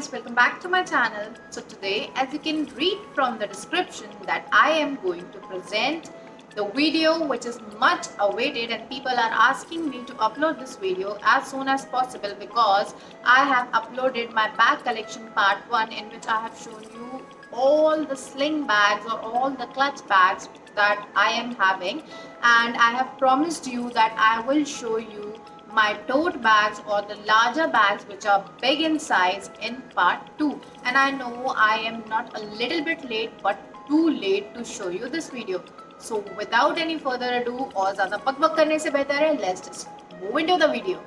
guys, welcome back to my channel. So today, as you can read from the description, that I am going to present the video which is much awaited, and people are asking me to upload this video as soon as possible because I have uploaded my bag collection part 1, in which I have shown you all the sling bags or all the clutch bags that I am having, and I have promised you that I will show you my tote bags or the larger bags which are big in size in part 2. And I know I am not a little bit late but too late to show you this video. So without any further ado और ज़्यादा बक बक करने से बेहतर है, let's just move into the video.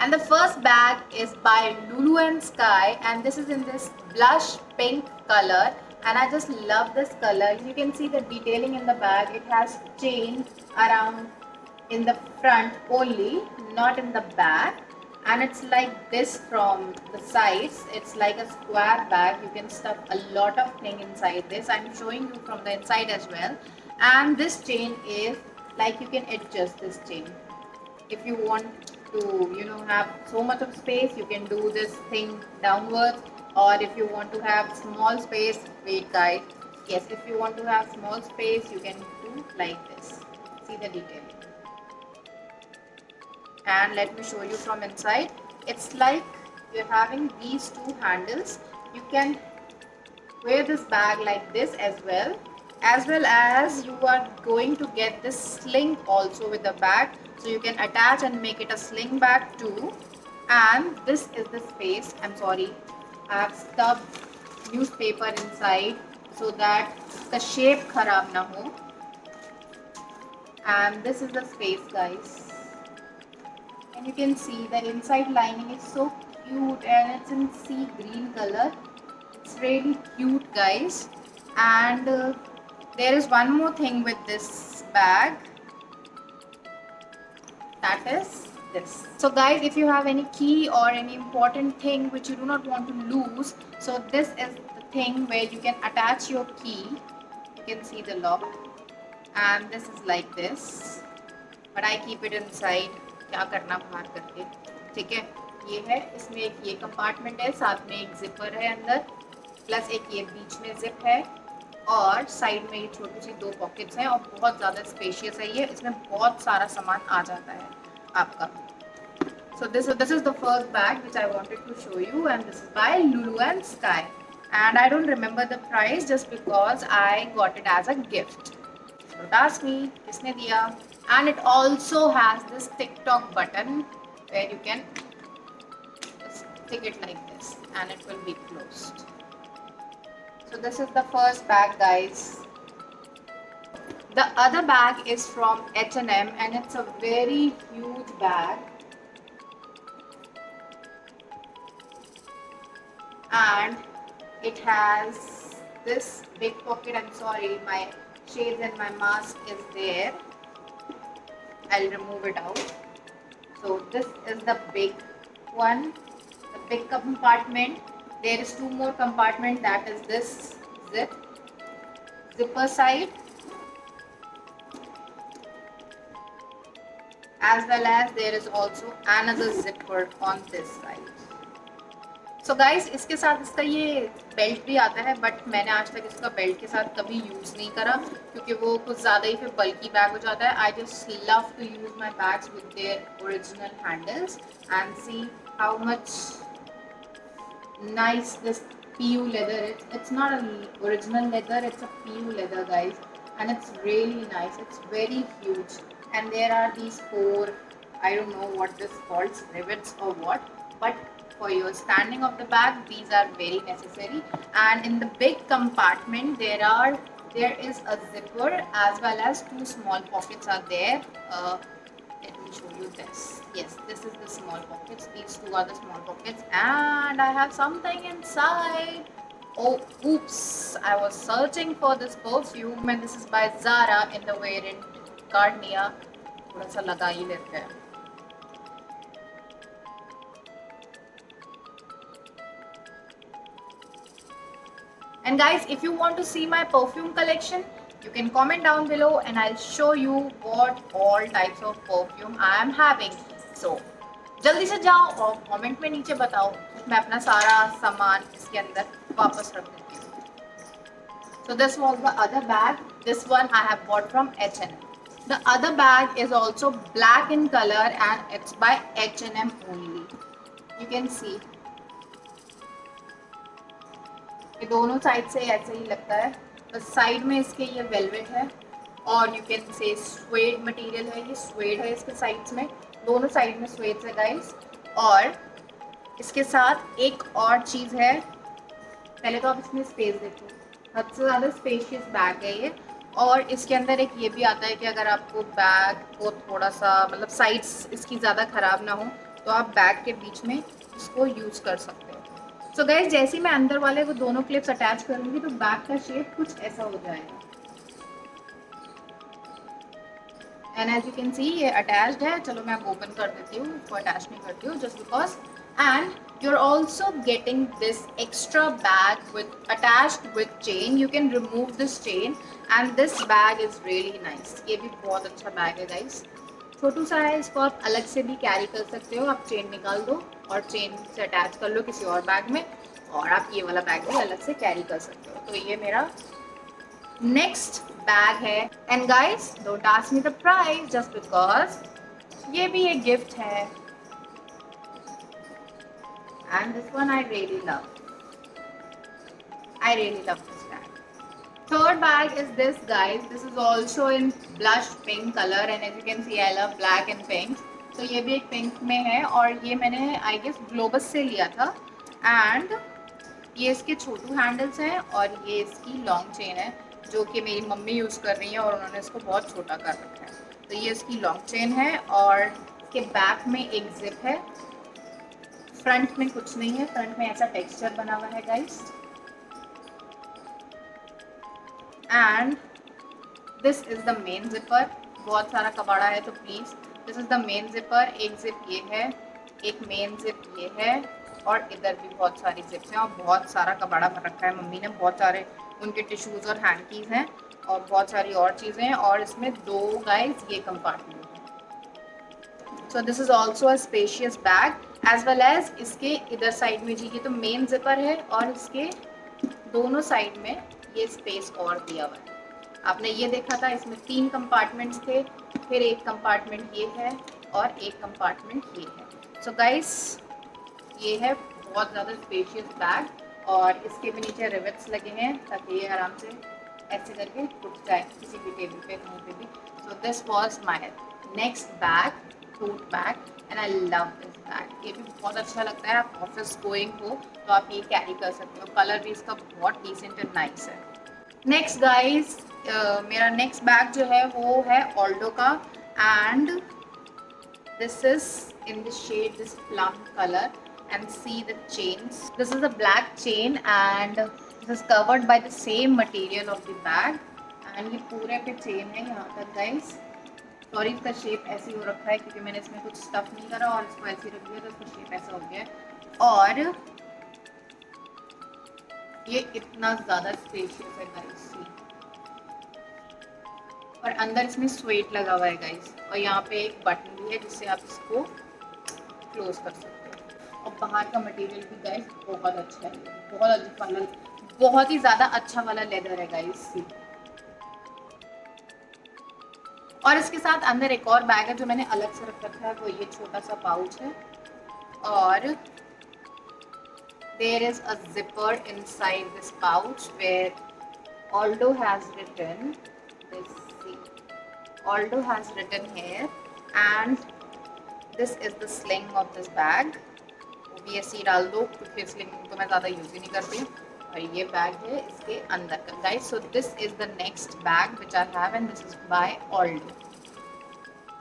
And the first bag is by Lulu and Sky, and this is in this blush pink color, and I just love this color. You can see the detailing in the bag. It has chain around in the front only, not in the back, and it's like this from the sides. It's like a square bag. You can stuff a lot of thing inside this. I'm showing you from the inside as well. And this chain is like, you can adjust this chain if you want to, have so much of space. You can do this thing downwards, or if you want to have small space, wait guys, yes, if you want to have small space, you can do like this. See the detail. And let me show you from inside. It's like you're having these two handles. You can wear this bag like this as well as you are going to get this sling also with the bag, so you can attach and make it a sling bag too. And this is the space. I'm sorry, I have stuffed newspaper inside so that the shape kharab na ho. And this is the space, guys, and you can see the inside lining is so cute, and it's in sea green color. It's really cute, guys. And there is one more thing with this bag, that is this. So guys, if you have any key or any important thing which you do not want to lose, so this is the thing where you can attach your key. You can see the lock, and this is like this, but I keep it inside. क्या करना बाहर करके, ठीक है. ये है, इसमें एक ये कंपार्टमेंट है, साथ में एक जिपर है अंदर, प्लस एक ये बीच में जिप है, और साइड में ये छोटी सी दो पॉकेट्स हैं, और बहुत ज़्यादा स्पेशियस है ये. इसमें बहुत सारा सामान आ जाता है आपका. So this is the first bag which I wanted to show you, and this is by Lulu and Sky. And I don't remember the price just because I got it as a gift. Don't ask me किसने दिया. And it also has this TikTok button where you can just stick it like this and it will be closed. So this is the first bag, guys. The other bag is from H&M, and it's a very huge bag. And it has this big pocket. I'm sorry, my shades and my mask is there. I'll remove it out. So this is the big one, the big compartment. There is two more compartment, that is this zipper side, as well as there is also another zipper on this side. So guys, इसके साथ इसका ये belt भी आता है, but मैंने आज तक इसका बेल्ट के साथ कभी यूज़ नहीं करा क्योंकि वो कुछ ज़्यादा ही फिर बल्की बैग हो जाता है. I just love to use my bags with their original handles, and see how much nice this PU leather is. It's not an original leather, it's a PU leather, guys, and it's really nice. It's very huge, and there are these four, I don't know what this called, rivets or what, but for your standing of the bag, these are very necessary. And in the big compartment there is a zipper as well as two small pockets are there. Let me show you this. Yes, this is the small pockets. These two are the small pockets, and I have something inside. Oh, oops! I was searching for this perfume, and this is by Zara in the variant Gardenia. थोड़ा सा लगा ही लेते हैं. And guys, if you want to see my perfume collection, you can comment down below and I'll show you what all types of perfume I am having. So जल्दी से जाओ और comment में नीचे बताओ, मैं अपना सारा सामान इसके अंदर वापस रख देती हूँ। So this was the other bag. This one I have bought from H&M. The other bag is also black in color and it's by H&M only. You can see. ये दोनों साइड से ऐसे ही लगता है, बस साइड में इसके ये वेलवेट है और you can say swayed material है, ये स्वेड है इसके साइड्स में, दोनों साइड में स्वेड है गाइस। और इसके साथ एक और चीज़ है, पहले तो आप इसमें स्पेस देखो, हद से ज़्यादा स्पेशियस बैग है ये। और इसके अंदर एक ये भी आता है कि अगर आपको बैग को थोड़ा सा मतलब साइड्स इसकी ज़्यादा ख़राब ना हो तो आप बैग के बीच में इसको यूज़ कर सकते हो। सो गाइस, जैसे ही मैं अंदर वाले वो दोनों क्लिप्स अटैच करूँगी तो बैग का शेप कुछ ऐसा हो जाएगा। And as you can see ये अटैच्ड है। चलो मैं ओपन कर देती हूँ, इसको अटैच नहीं करती हूँ just because. And you're also getting this extra bag with attached with chain. You can remove this chain and this bag is really nice. ये भी बहुत अच्छा बैग है गाइस, छोटू सा है, इसको आप अलग से भी कैरी कर सकते हो। आप चेन निकाल दो और चेन से अटैच कर लो किसी और बैग में और आप ये वाला बैग भी अलग से कैरी कर सकते हो। तो ये मेरा नेक्स्ट बैग है। And guys don't ask me the price just because ये भी एक गिफ्ट है। And this one I really love. I really love this bag. Third bag is this guys. This is also in blush pink color and as you can see I love black and pink. तो ये भी एक pink में है और ये मैंने I guess globus से लिया था। एंड ये इसके छोटू हैंडल्स हैं और ये इसकी लॉन्ग चेन है जो कि मेरी मम्मी यूज़ कर रही है और उन्होंने इसको बहुत छोटा कर रखा है। तो ये इसकी लॉन्ग चेन है और इसके बैक में एक जिप है, फ्रंट में कुछ नहीं है। फ्रंट में ऐसा टेक्सचर बना हुआ है guys. And this is the main zipper. बहुत सारा कबाड़ा है तो please this is the main zipper. एक जिप ये है, एक मेन जिप ये है और इधर भी बहुत सारी जिप्स हैं और बहुत सारा कबाड़ा भर रखा है मम्मी ने। बहुत सारे उनके टिश्यूज और हैंकीज हैं और बहुत सारी और चीज़ें हैं और इसमें दो गाइस ये कंपार्टमेंट है। So this is also a spacious bag as well as इसके इधर साइड में जी ये तो मेन जिपर है और इसके दोनों साइड में ये स्पेस और दिया हुआ है। आपने ये देखा था इसमें 3 कंपार्टमेंट्स थे, फिर एक कंपार्टमेंट ये है और एक कंपार्टमेंट ये है। सो गाइस ये है बहुत ज़्यादा स्पेशियस बैग और इसके भी नीचे रिवेट्स लगे हैं ताकि ये आराम से ऐसे करके उठ जाए किसी भी टेबल पे कहीं पे भी। So this was my next bag, tote bag and I love this bag. ये भी बहुत अच्छा लगता है, आप ऑफिस गोइंग हो तो आप ये कैरी कर सकते हो। कलर भी इसका बहुत डिसेंट एंड नाइस है। नेक्स्ट गाइस मेरा नेक्स्ट बैग जो है वो है ऑल्डो का and this is in the shade this plum colour and see the chains. This is a black chain and this is covered by the same material of the bag and ये पूरे पे chain है यहाँ तक guys. Sorry इसका shape ऐसे हो रखा है क्योंकि मैंने इसमें कुछ स्टफ नहीं करा और इसको ऐसे रख दिया तो इसका शेप ऐसा हो गया है। और ये इतना ज़्यादा स्पेशियस है गाइस और अंदर इसमें स्वेट लगा हुआ है गाइस और यहाँ पे एक बटन भी है जिससे आप इसको क्लोज कर सकते हो। और बाहर का मटेरियल भी गाइस बहुत अच्छा है, बहुत अच्छा वाला, बहुत ही ज़्यादा अच्छा वाला लेदर है गाइस। और इसके साथ अंदर एक और बैग है जो मैंने अलग से रख रखा है, वो ये छोटा सा पाउच है और there is a zipper inside this pouch where Aldo has written this, Aldo has written here and this is the sling of this bag. OBSC डाल दो क्योंकि स्लिंग तो मैं ज़्यादा यूज़ ही नहीं करती हूँ। और ये बैग है इसके अंदर का guys. So this is the next bag which I have and this is by Aldo.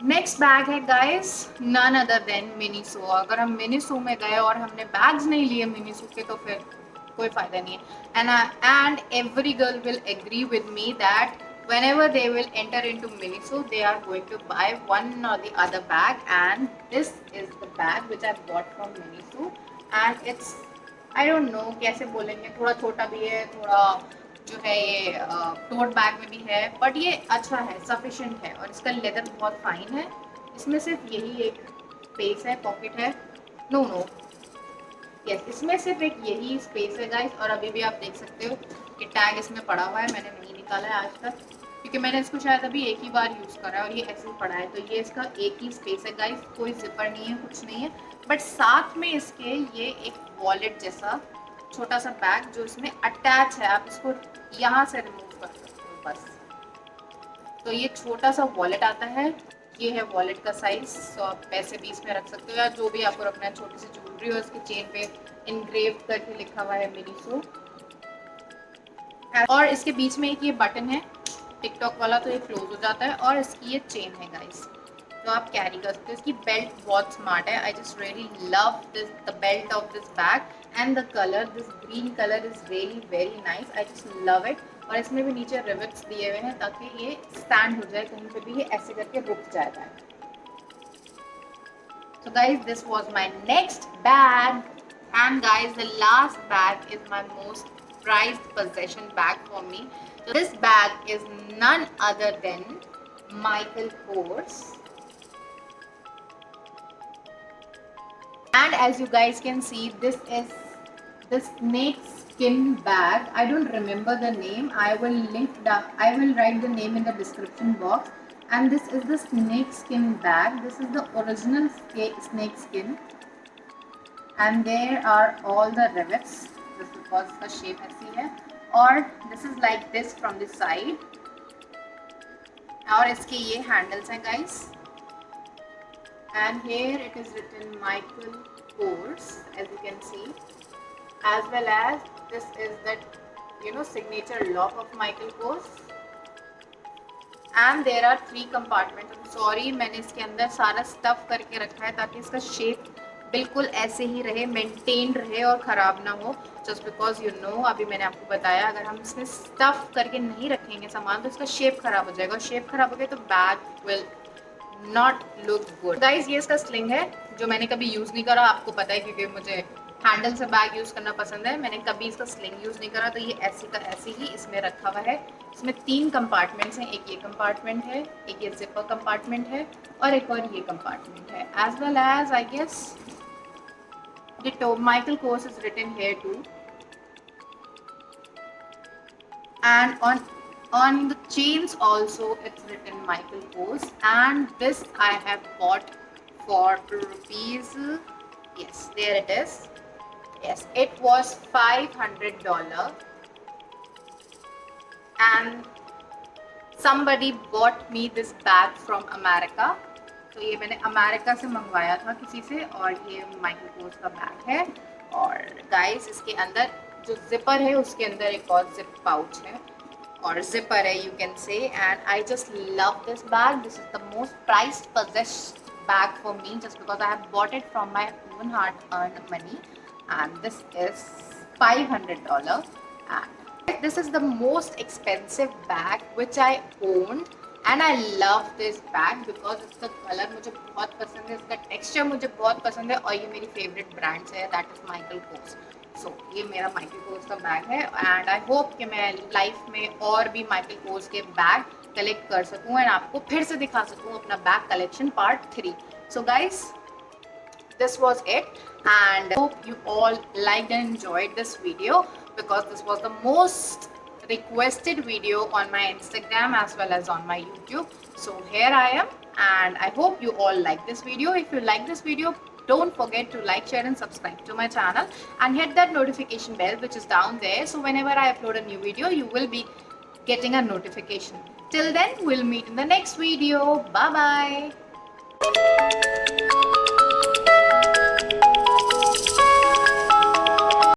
Next bag है guys none other than Miniso. अगर हम मिनीसो में गए और हमने बैग्स नहीं लिए मिनीसो के तो फिर कोई फ़ायदा नहीं है। And every girl will agree with me that whenever they will enter into Miniso, they are going to buy one or the other bag and this is the bag which I bought from Miniso and it's I don't know कैसे बोलेंगे, थोड़ा छोटा भी है, थोड़ा जो है ये टोट बैग में भी है बट ये अच्छा है, सफिशिएंट है और इसका लेदर बहुत फाइन है। इसमें सिर्फ यही एक स्पेस है, पॉकेट है, नो नो यस, इसमें सिर्फ एक यही स्पेस है गाइस। और अभी भी आप देख सकते हो कि टैग इसमें पड़ा हुआ है, मैंने नहीं निकाला है आज तक क्योंकि मैंने इसको शायद अभी एक ही बार यूज़ करा है और ये ऐसे ही पड़ा है। तो ये इसका एक ही स्पेस है गाइस, कोई जिपर नहीं है, कुछ नहीं है। बट साथ में इसके ये एक वॉलेट जैसा छोटा सा बैग जो इसमें अटैच है, आप इसको यहाँ से रिमूव कर सकते हो बस। तो ये छोटा सा वॉलेट आता है, ये है वॉलेट का साइज। तो आप पैसे 20 में रख सकते हो या जो भी आपको रखना है, छोटी सी ज्वेलरी, और इसके चेन पे इनग्रेव करके लिखा हुआ है मिनीसो। और इसके बीच में एक ये बटन है टिकटॉक वाला, तो ये क्लोज हो जाता है। और इसकी ये चेन है गाइस, तो आप कैरी कर सकते हो। इसकी बेल्ट बहुत स्मार्ट है, I just really love this the belt of this bag and the colour, this green colour is really very nice, I just love it. और इसमें भी नीचे रिवेट्स दिए हुए हैं ताकि ये स्टैंड हो जाए कहीं पे भी, ये ऐसे करके रुक जाएगा। So guys, this was my next bag, and guys, the last bag is my most prized possession bag for me. So this bag is none other than Michael Kors, and as you guys can see, this is the snake skin bag. I don't remember the name. I will write the name in the description box. And this is the snake skin bag. This is the original snake skin, and there are all the rivets just because the shape ऐसी है। और this is like this from the side, और इसके ये handles हैं guys, and here it is written Michael Kors, as you can see, as well as this is that signature lock of Michael Kors, and there are 3 compartments. I'm sorry, मैंने इसके अंदर सारा stuff करके रखा है ताकि इसका शेप बिल्कुल ऐसे ही रहे, मेंटेन रहे और ख़राब ना हो। जस्ट बिकॉज अभी मैंने आपको बताया, अगर हम इसमें स्टफ करके नहीं रखेंगे सामान तो इसका शेप ख़राब हो जाएगा, और शेप ख़राब हो गया तो bag will not look good. Guys, ये इसका स्लिंग है जो मैंने कभी यूज़ नहीं करा, आपको पता है क्योंकि मुझे हैंडल से बैग यूज़ करना पसंद है। मैंने कभी इसका स्लिंग यूज़ नहीं करा, तो ये ऐसे का ऐसे ही इसमें रखा हुआ है। इसमें 3 कंपार्टमेंट्स हैं, एक ये कंपार्टमेंट है, एक ये जिपर कंपार्टमेंट है, और एक और ये कंपार्टमेंट है। As well as I guess the Michael Kors is written here too, and on the chains also it's written Michael Kors, and this I have bought for rupees, yes, there it is, yes, it was $500, and somebody bought me this bag from America. तो ये मैंने America से मंगवाया था किसी से, और ये माइकल कोर्स का बैग है। और गाइस, इसके अंदर जो जिपर है उसके अंदर एक और जिप पाउच है और जिपर है, you can say, and I just love this bag. This is the most priced possessed bag for me just because I have bought it from my own hard earned money, and this is $500, and this is the most expensive bag which I owned, and I love this bag because इसका colour मुझे बहुत पसंद है, इसका texture मुझे बहुत पसंद है, और ये मेरी फेवरेट ब्रांड्स है, दैट इज़ माइकल कोर्स। सो ये मेरा माइकल कोर्स का बैग है, एंड आई होप कि मैं लाइफ में और भी माइकल कोर्स के बैग कलेक्ट कर सकूँ एंड आपको फिर से दिखा सकूँ अपना bag collection part 3। So guys, this was it, and hope you all liked and enjoyed this video because this was the most requested video on my Instagram as well as on my YouTube. So here I am, and I hope you all like this video. If you like this video, don't forget to like, share and subscribe to my channel, and hit that notification bell which is down there, so whenever I upload a new video you will be getting a notification. Till then, we'll meet in the next video. Bye bye.